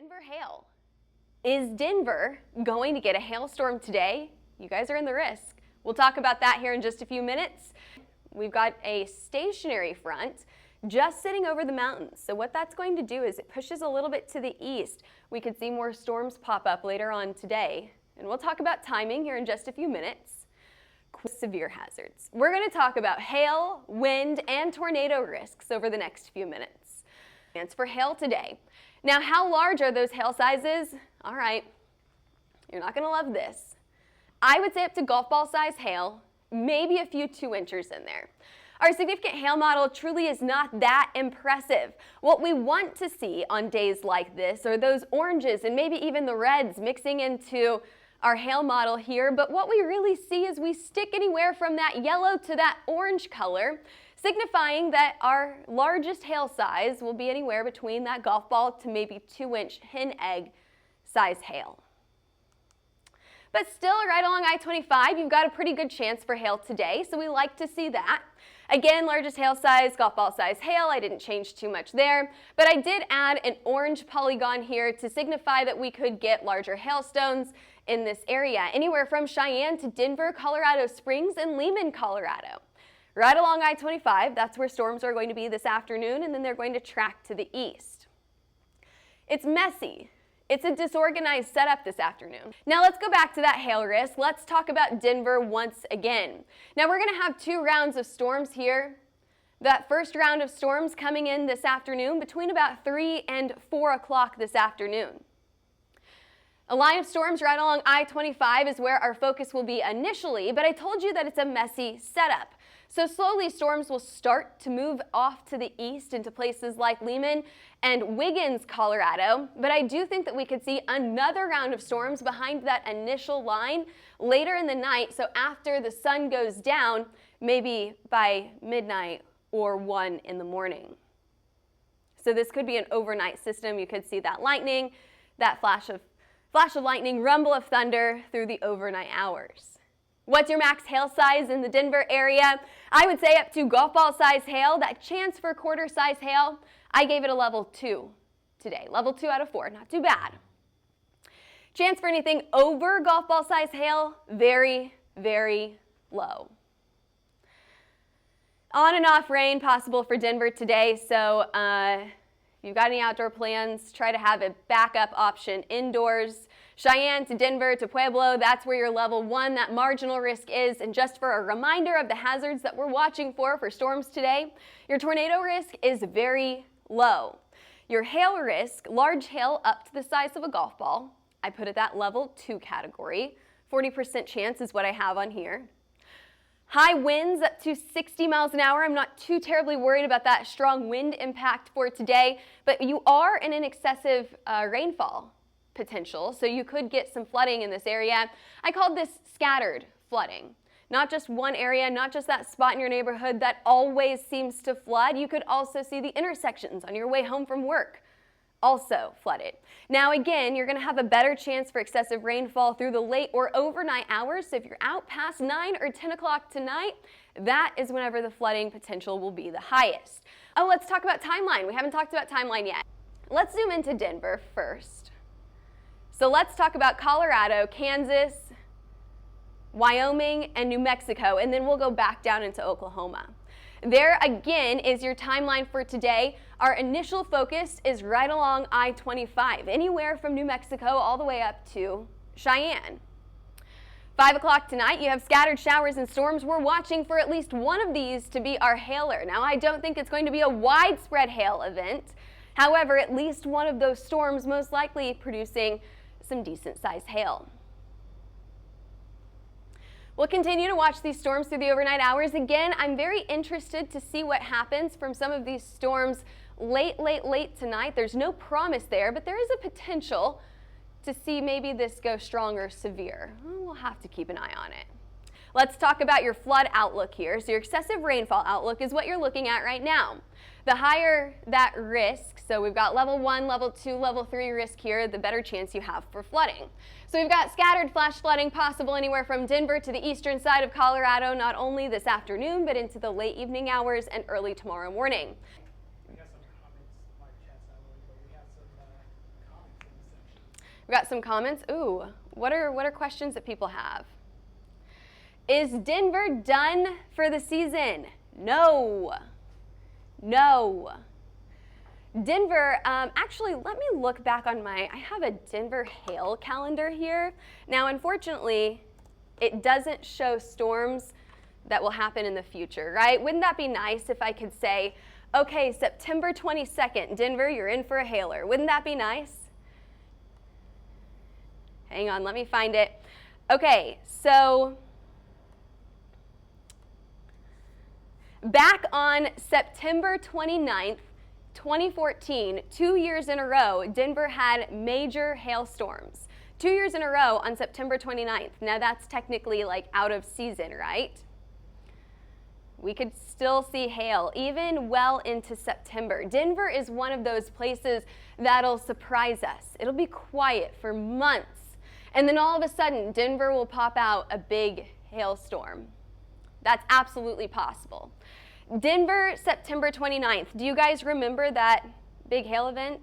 Denver hail. Is Denver going to get a hailstorm today? You guys are in the risk. We'll talk about that here in just a few minutes. We've got a stationary front just sitting over the mountains. So what that's going to do is it pushes a little bit to the east. We could see more storms pop up later on today. And we'll talk about timing here in just a few minutes. Severe hazards. We're going to talk about hail, wind, and tornado risks over the next few minutes. Chance for hail today. Now, how large are those hail sizes? All right, you're not going to love this. I would say up to golf ball size hail, maybe a few 2 inches in there. Our significant hail model truly is not that impressive. What we want to see on days like this are those oranges and maybe even the reds mixing into our hail model here, but what we really see is we stick anywhere from that yellow to that orange color, signifying that our largest hail size will be anywhere between that golf ball to maybe 2-inch hen egg size hail. But still, right along I-25, you've got a pretty good chance for hail today, so we like to see that. Again, largest hail size, golf ball size hail. I didn't change too much there, but I did add an orange polygon here to signify that we could get larger hailstones in this area, anywhere from Cheyenne to Denver, Colorado Springs, and Lehman, Colorado. Right along I-25, that's where storms are going to be this afternoon, and then they're going to track to the east. It's messy. It's a disorganized setup this afternoon. Now let's go back to that hail risk. Let's talk about Denver once again. Now we're going to have 2 rounds of storms here. That first round of storms coming in this afternoon between about 3 and 4 o'clock this afternoon. A line of storms right along I-25 is where our focus will be initially, but I told you that it's a messy setup. So slowly storms will start to move off to the east into places like Lehman and Wiggins, Colorado, but I do think that we could see another round of storms behind that initial line later in the night, so after the sun goes down, maybe by midnight or 1 in the morning. So this could be an overnight system. You could see that lightning, that flash of lightning, rumble of thunder through the overnight hours. What's your max hail size in the Denver area? I would say up to golf ball size hail. That chance for quarter size hail, I gave it a level 2 today. Level 2 out of 4, not too bad. Chance for anything over golf ball size hail, very, very low. On and off rain possible for Denver today, so if you've got any outdoor plans, try to have a backup option indoors. Cheyenne to Denver to Pueblo, that's where your level 1, that marginal risk is. And just for a reminder of the hazards that we're watching for storms today, your tornado risk is very low. Your hail risk, large hail up to the size of a golf ball, I put it that level 2 category. 40% chance is what I have on here. High winds up to 60 miles an hour. I'm not too terribly worried about that strong wind impact for today, but you are in an excessive rainfall potential, so you could get some flooding in this area. I called this scattered flooding. Not just one area, not just that spot in your neighborhood that always seems to flood. You could also see the intersections on your way home from work also flooded. Now again, you're going to have a better chance for excessive rainfall through the late or overnight hours, so if you're out past 9 or 10 o'clock tonight, that is whenever the flooding potential will be the highest. Oh, let's talk about timeline. We haven't talked about timeline yet. Let's zoom into Denver first. So let's talk about Colorado, Kansas, Wyoming, and New Mexico, and then we'll go back down into Oklahoma. There again is your timeline for today. Our initial focus is right along I-25, anywhere from New Mexico all the way up to Cheyenne. 5 o'clock tonight, you have scattered showers and storms. We're watching for at least one of these to be our hailer. Now, I don't think it's going to be a widespread hail event. However, at least one of those storms most likely producing some decent sized hail. We'll continue to watch these storms through the overnight hours. Again, I'm very interested to see what happens from some of these storms late tonight. There's no promise there, but there is a potential to see maybe this go strong or severe. We'll have to keep an eye on it. Let's talk about your flood outlook here. So your excessive rainfall outlook is what you're looking at right now. The higher that risk, so we've got level 1, level 2, level 3 risk here, the better chance you have for flooding. So we've got scattered flash flooding possible anywhere from Denver to the eastern side of Colorado, not only this afternoon, but into the late evening hours and early tomorrow morning. We have some comments, Mark chats, but we have some comments in the We got some comments. Ooh, what are questions that people have? Is Denver done for the season? No. No. Denver, actually, let me look back on I have a Denver hail calendar here. Now, unfortunately, it doesn't show storms that will happen in the future, right? Wouldn't that be nice if I could say, okay, September 22nd, Denver, you're in for a hailer. Wouldn't that be nice? Hang on, let me find it. Okay, so back on September 29th, 2014, 2 years in a row, Denver had major hailstorms. 2 years in a row on September 29th. Now that's technically like out of season, right? We could still see hail even well into September. Denver is one of those places that'll surprise us. It'll be quiet for months, and then all of a sudden, Denver will pop out a big hailstorm. That's absolutely possible. Denver, September 29th. Do you guys remember that big hail event?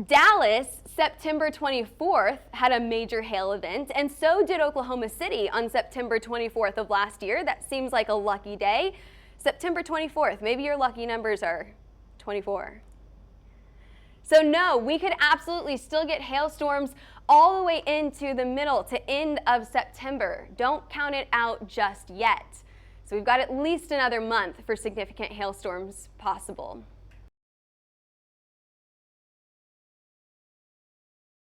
Dallas, September 24th, had a major hail event, and so did Oklahoma City on September 24th of last year. That seems like a lucky day. September 24th, maybe your lucky numbers are 24. So no, we could absolutely still get hailstorms all the way into the middle to end of September. Don't count it out just yet. So we've got at least another month for significant hailstorms possible.